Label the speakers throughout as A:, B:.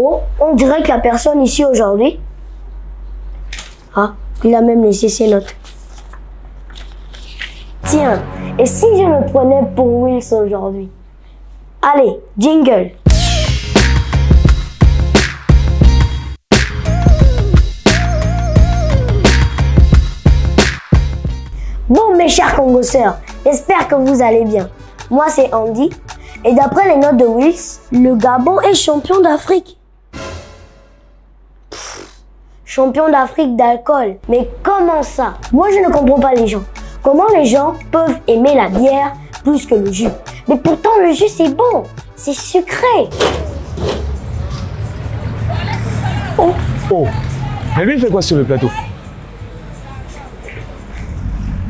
A: Oh, on dirait que la personne ici aujourd'hui, ah, il a même laissé ses notes. Tiens, et si je me prenais pour Wills aujourd'hui? Allez, jingle! Bon, mes chers congosseurs, j'espère que vous allez bien. Moi, c'est Andy. Et d'après les notes de Wills, le Gabon est champion d'Afrique. Champion d'Afrique d'alcool. Mais comment ça? Moi, je ne comprends pas les gens. Comment les gens peuvent aimer la bière plus que le jus? Mais pourtant, le jus, c'est bon. C'est sucré.
B: Oh, mais lui, il fait quoi sur le plateau?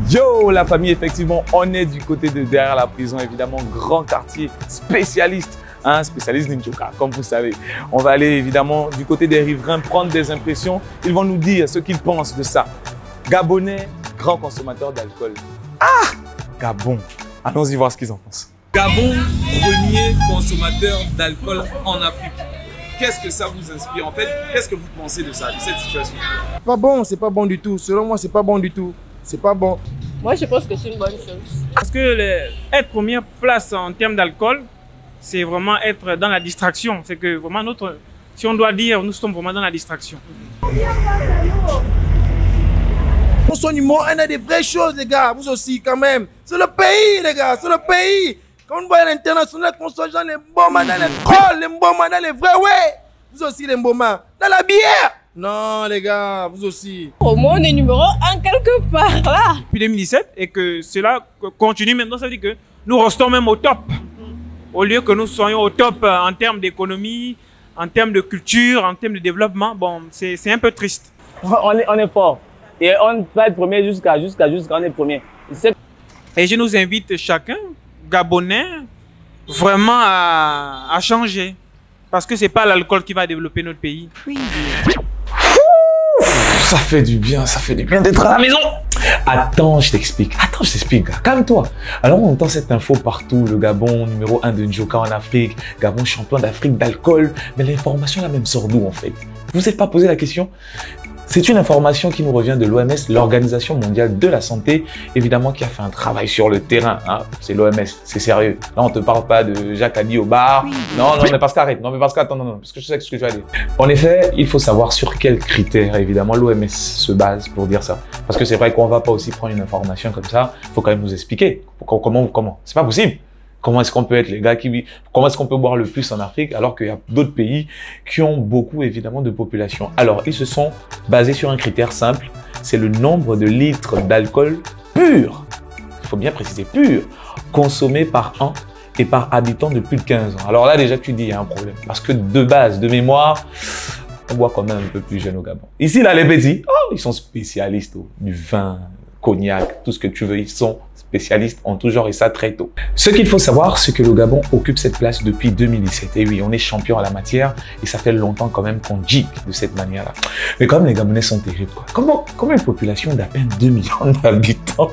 B: Yo la famille, effectivement, on est du côté de derrière la prison, évidemment, grand quartier spécialiste, spécialiste Ninjoka, comme vous savez. On va aller évidemment du côté des riverains prendre des impressions. Ils vont nous dire ce qu'ils pensent de ça. Gabonais, grand consommateur d'alcool. Ah, Gabon. Allons-y voir ce qu'ils en pensent. Gabon, premier consommateur d'alcool en Afrique. Qu'est-ce que ça vous inspire? En fait, qu'est-ce que vous pensez de ça, de cette situation?
C: Pas bon, c'est pas bon du tout. Selon moi, c'est pas bon du tout. C'est pas bon.
D: Moi, je pense que c'est une bonne chose.
E: Parce que être première place en termes d'alcool, c'est vraiment être dans la distraction. C'est que vraiment si on doit dire, nous sommes vraiment dans la distraction.
C: Son humour, on a des vraies choses, les gars. Vous aussi, quand même. C'est le pays, les gars. C'est le pays. Quand on voit l'international, qu'on soit dans les bombes, dans les trolls, les bombes, dans les vrais, ouais. Vous aussi, les bombes. Dans la bière. Non, les gars, vous aussi.
D: Au moins, on est numéro 1 quelque part là.
E: Depuis 2017, et que cela continue maintenant, ça veut dire que nous restons même au top. Au lieu que nous soyons au top en termes d'économie, en termes de culture, en termes de développement, bon, c'est un peu triste.
F: On est fort. Et on va être premier jusqu'à on est premier.
E: Et je nous invite chacun, Gabonais, vraiment à changer. Parce que ce n'est pas l'alcool qui va développer notre pays. Oui.
B: Ça fait du bien d'être à la maison. Attends, je t'explique, gars. Calme-toi. Alors, on entend cette info partout. Le Gabon, numéro 1 de Njoka en Afrique. Gabon, champion d'Afrique d'alcool. Mais l'information, la même sort d'où, en fait? Vous vous êtes pas posé la question? C'est une information qui nous revient de l'OMS, l'Organisation mondiale de la santé, évidemment qui a fait un travail sur le terrain. Hein. C'est l'OMS, c'est sérieux. Là, on te parle pas de Jacques Adi au bar. Oui. Non, mais parce qu'arrête. Non, mais parce qu'attends, non, parce que je sais ce que je vais dire. En effet, il faut savoir sur quels critères, évidemment, l'OMS se base pour dire ça. Parce que c'est vrai qu'on va pas aussi prendre une information comme ça. Il faut quand même nous expliquer. Comment? C'est pas possible. Comment est-ce qu'on peut être les gars comment est-ce qu'on peut boire le plus en Afrique alors qu'il y a d'autres pays qui ont beaucoup évidemment de population? Alors, ils se sont basés sur un critère simple, c'est le nombre de litres d'alcool pur, il faut bien préciser pur, consommé par an et par habitant de plus de 15 ans. Alors là, déjà, tu dis, il y a un problème. Parce que de base, de mémoire, on boit quand même un peu plus jeune au Gabon. Ici, là, les petits, ils sont spécialistes du vin, cognac, tout ce que tu veux, ils sont spécialistes en tout genre et ça très tôt. Ce qu'il faut savoir, c'est que le Gabon occupe cette place depuis 2017. Et oui, on est champion à la matière et ça fait longtemps quand même qu'on gigue de cette manière-là. Mais quand même, les Gabonais sont terribles, quoi. Comment une population d'à peine 2 millions d'habitants,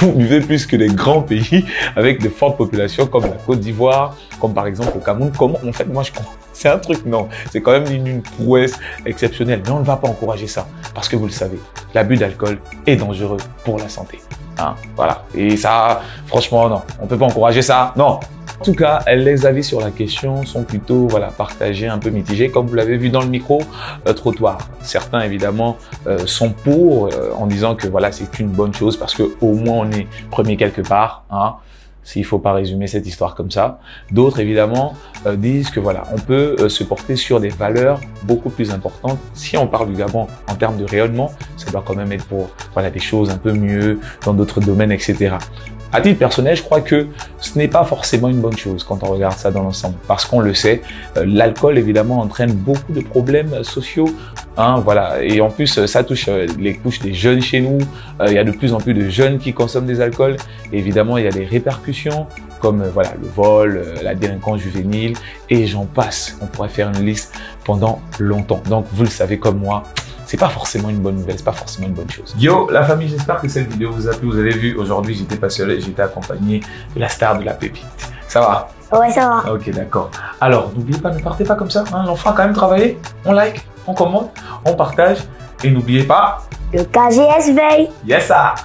B: vous buvez plus que des grands pays avec de fortes populations comme la Côte d'Ivoire, comme par exemple le Cameroun? Comment? En fait, moi, je comprends. C'est un truc, non. C'est quand même une prouesse exceptionnelle. Mais on ne va pas encourager ça. Parce que vous le savez, l'abus d'alcool est dangereux pour la santé. Hein, voilà. Et ça, franchement, non. On ne peut pas encourager ça. Non. En tout cas, les avis sur la question sont plutôt partagés, un peu mitigés, comme vous l'avez vu dans le micro-trottoir. Certains, évidemment, sont pour, en disant que c'est une bonne chose parce qu'au moins on est premier quelque part. Hein, s'il ne faut pas résumer cette histoire comme ça. D'autres, évidemment, disent que on peut se porter sur des valeurs beaucoup plus importantes. Si on parle du Gabon en termes de rayonnement, ça doit quand même être pour des choses un peu mieux dans d'autres domaines, etc. À titre personnel, je crois que ce n'est pas forcément une bonne chose quand on regarde ça dans l'ensemble. Parce qu'on le sait, l'alcool, évidemment, entraîne beaucoup de problèmes sociaux. Hein, et en plus, ça touche les couches des jeunes chez nous. Il y a de plus en plus de jeunes qui consomment des alcools. Et évidemment, il y a des répercussions comme le vol, la délinquance juvénile et j'en passe. On pourrait faire une liste pendant longtemps. Donc, vous le savez comme moi, c'est pas forcément une bonne nouvelle, c'est pas forcément une bonne chose. Yo la famille, j'espère que cette vidéo vous a plu. Vous avez vu, aujourd'hui, j'étais pas seul, j'étais accompagné de la star de la pépite. Ça va?
A: Ouais, ça va.
B: Ok, d'accord. Alors, n'oubliez pas, ne partez pas comme ça. Hein. L'enfant a quand même travaillé. On like, on commente, on partage. Et n'oubliez pas...
A: Le KGS veille.
B: Yes, ça.